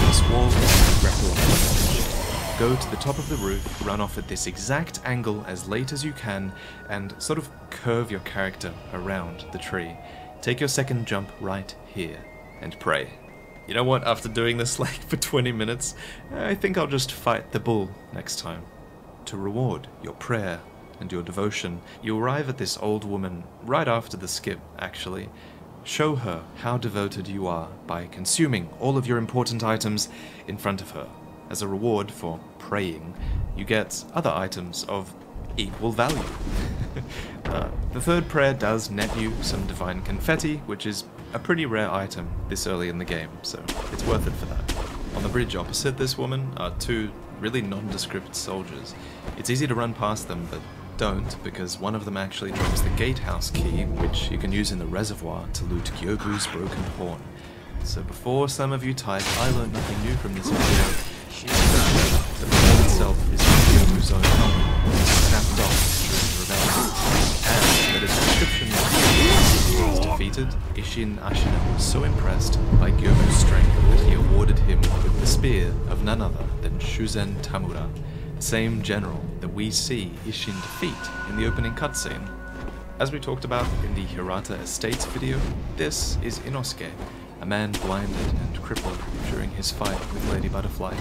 this wall, and grapple off the ledge. Go to the top of the roof, run off at this exact angle as late as you can, and sort of curve your character around the tree. Take your second jump right here, and pray. You know what, after doing this like for 20 minutes, I think I'll just fight the bull next time. To reward your prayer and your devotion, you arrive at this old woman right after the skip, actually. Show her how devoted you are by consuming all of your important items in front of her. As a reward for praying, you get other items of equal value. The third prayer does net you some divine confetti, which is a pretty rare item this early in the game, so it's worth it for that. On the bridge opposite this woman are two really nondescript soldiers. It's easy to run past them, but don't, because one of them actually drops the gatehouse key, which you can use in the reservoir to loot Gyobu's broken horn. So before some of you type, "I learned nothing new from this video," the horn itself is Gyobu's own helmet, snapped off during the rebellion, and that its description was defeated, Isshin Ashina was so impressed by Gyobu's strength that he awarded him with the spear of none other than Shuzen Tamura, the same general that we see Isshin defeat in the opening cutscene. As we talked about in the Hirata Estates video, this is Inosuke, a man blinded and crippled during his fight with Lady Butterfly.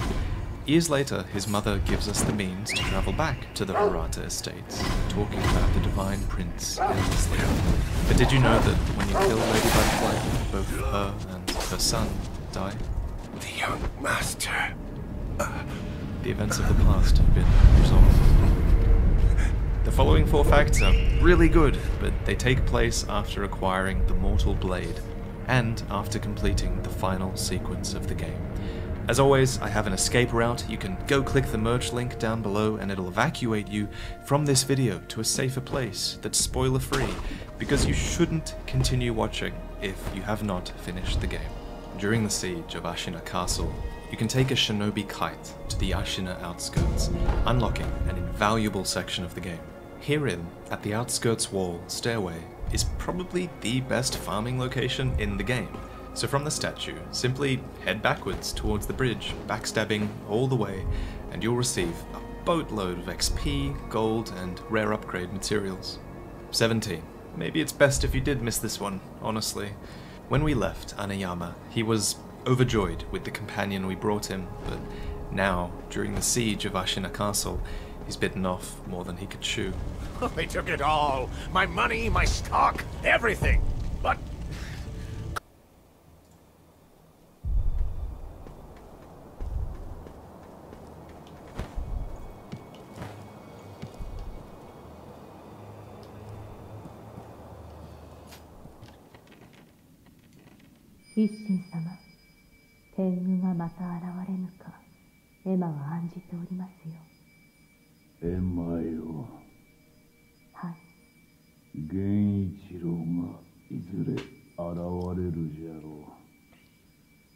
Years later, his mother gives us the means to travel back to the Hirata Estates, talking about the Divine Prince endlessly. But did you know that when you kill Lady Butterfly, both her and her son die? The young master. The events of the past have been resolved. The following 4 facts are really good, but they take place after acquiring the Mortal Blade, and after completing the final sequence of the game. As always, I have an escape route. You can go click the merch link down below and it'll evacuate you from this video to a safer place that's spoiler free, because you shouldn't continue watching if you have not finished the game. During the siege of Ashina Castle, you can take a shinobi kite to the Ashina outskirts, unlocking an invaluable section of the game. Herein, at the outskirts wall stairway, is probably the best farming location in the game. So from the statue, simply head backwards towards the bridge, backstabbing all the way, and you'll receive a boatload of XP, gold, and rare upgrade materials. 17. Maybe it's best if you did miss this one, honestly. When we left Anayama, he was overjoyed with the companion we brought him, but now, during the siege of Ashina Castle, he's bitten off more than he could chew. They took it all. My money, my stock, everything. But 一心様、天狗がまた現れぬか、エマは案じておりますよ。エマよ。はい。源一郎がいずれ現れるじゃろう。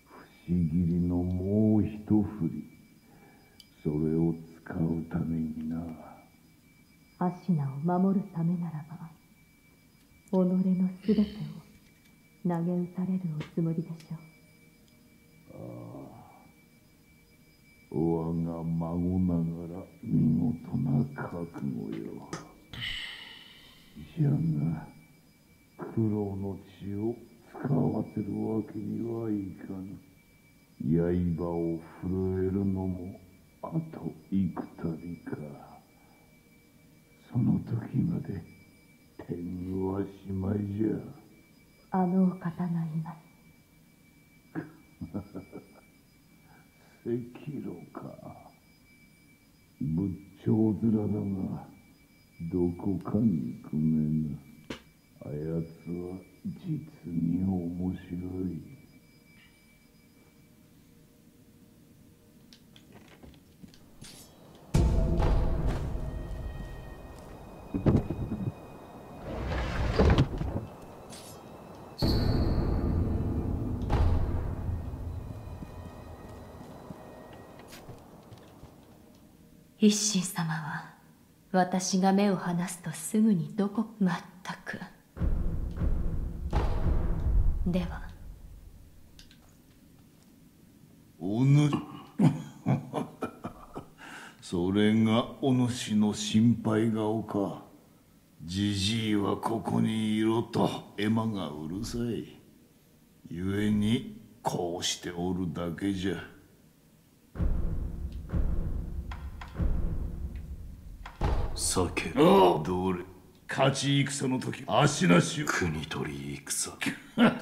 不思議のもう一振り、それを使うためにな。アシナを守るためならば、己のすべてを投げ打たれるおつもりでしょう。我が孫ながら見事な覚悟よ。じゃが苦労の血を使わせるわけにはいかぬ。刃を震えるのもあと幾度か。その時まで天狗はしまいじゃ。あのお方がいます。SEKIROか。仏頂面だがどこかに行くめな。あやつは実に面白い。一心様は私が目を離すとすぐにどこまったく。ではおぬそれがお主の心配顔か。じじいはここにいろとエマがうるさい。ゆえにこうしておるだけじゃ。酒どれ勝ち戦の時足なし国取り戦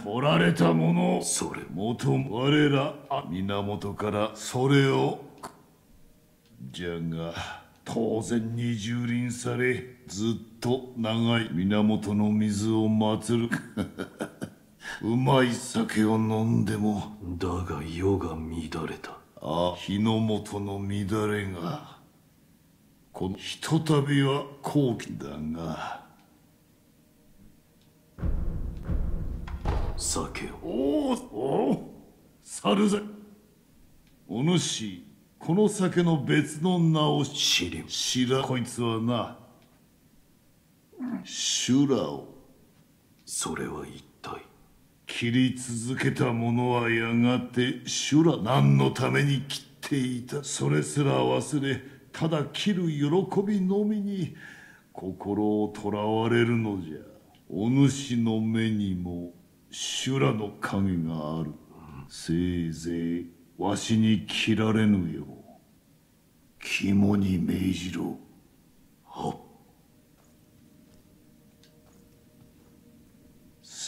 取られたものそれ元我ら源からそれをじゃが当然に蹂躙されずっと長い源の水を祀るうまい酒を飲んでもだが世が乱れた。日の元の乱れがこのひとたびは好機だが酒をおお猿ぜお主この酒の別の名を知らこいつはな修羅をそれは一体切り続けた者はやがて修羅何のために切っていたそれすら忘れただ切る喜びのみに心をとらわれるのじゃ。お主の目にも修羅の影がある。せいぜいわしに切られぬよう肝に銘じろ。はっ。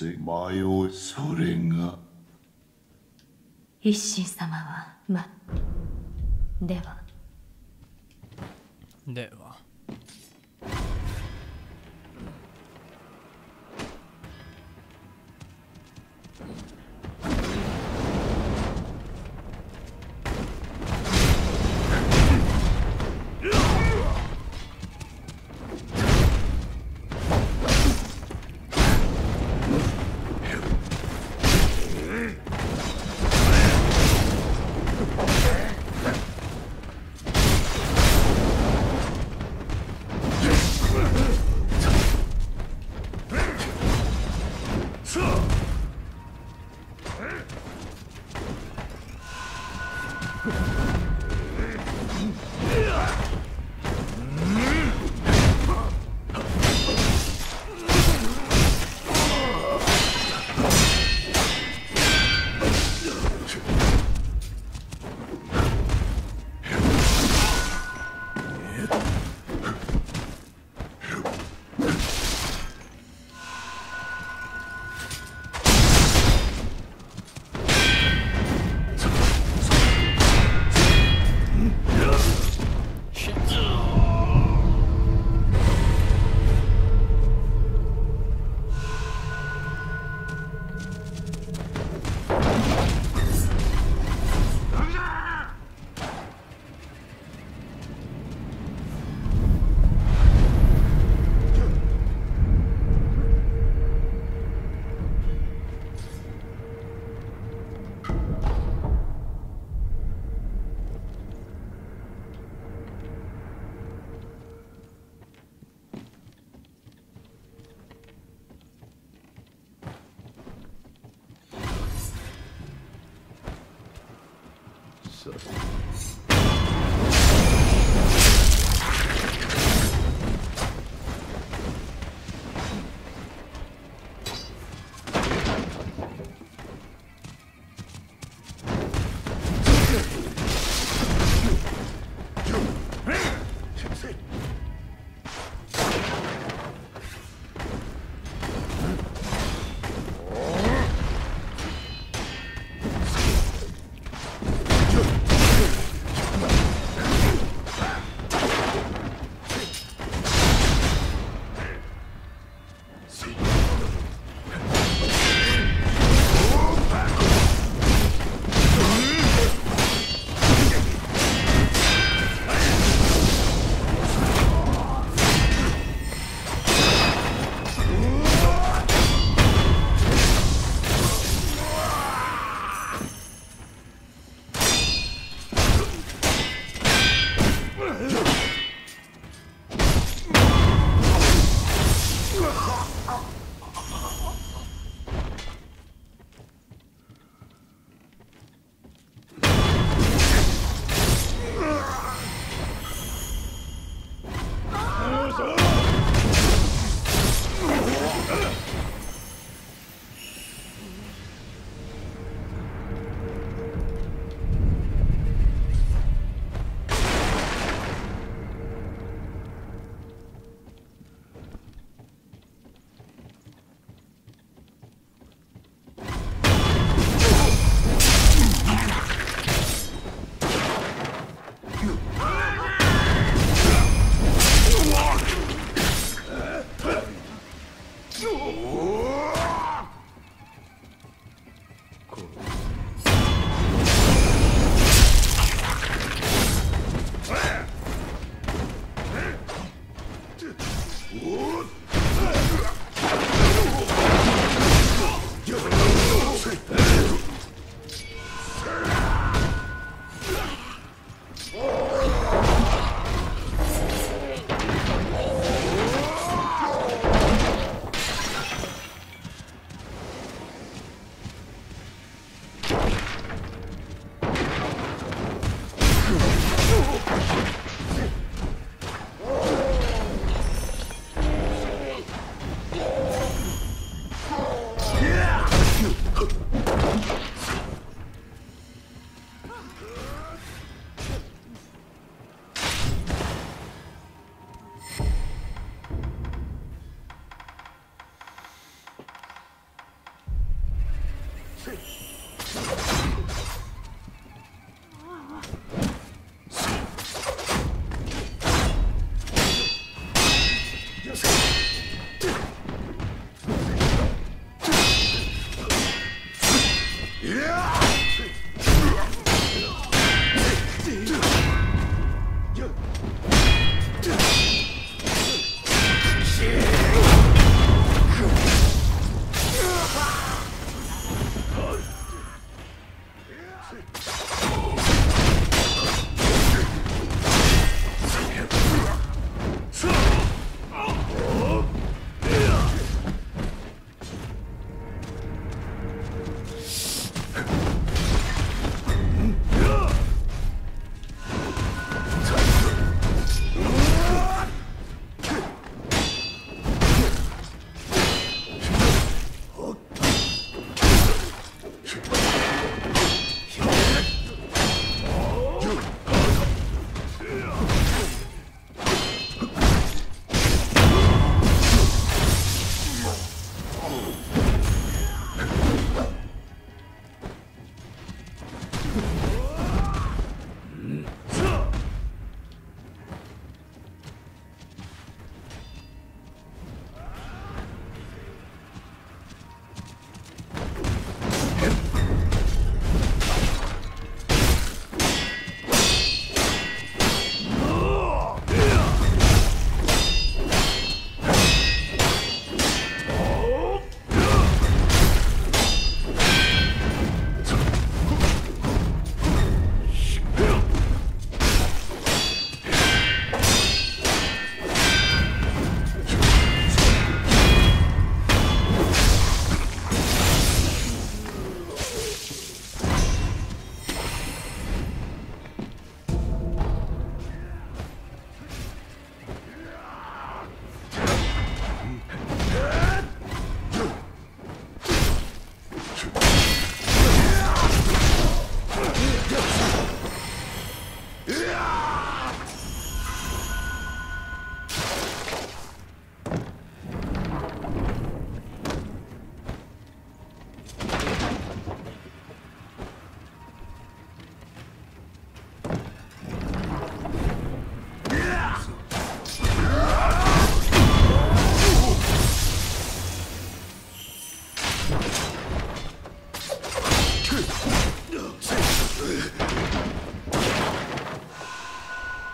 迷うそれが一心様はでは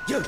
Yeah.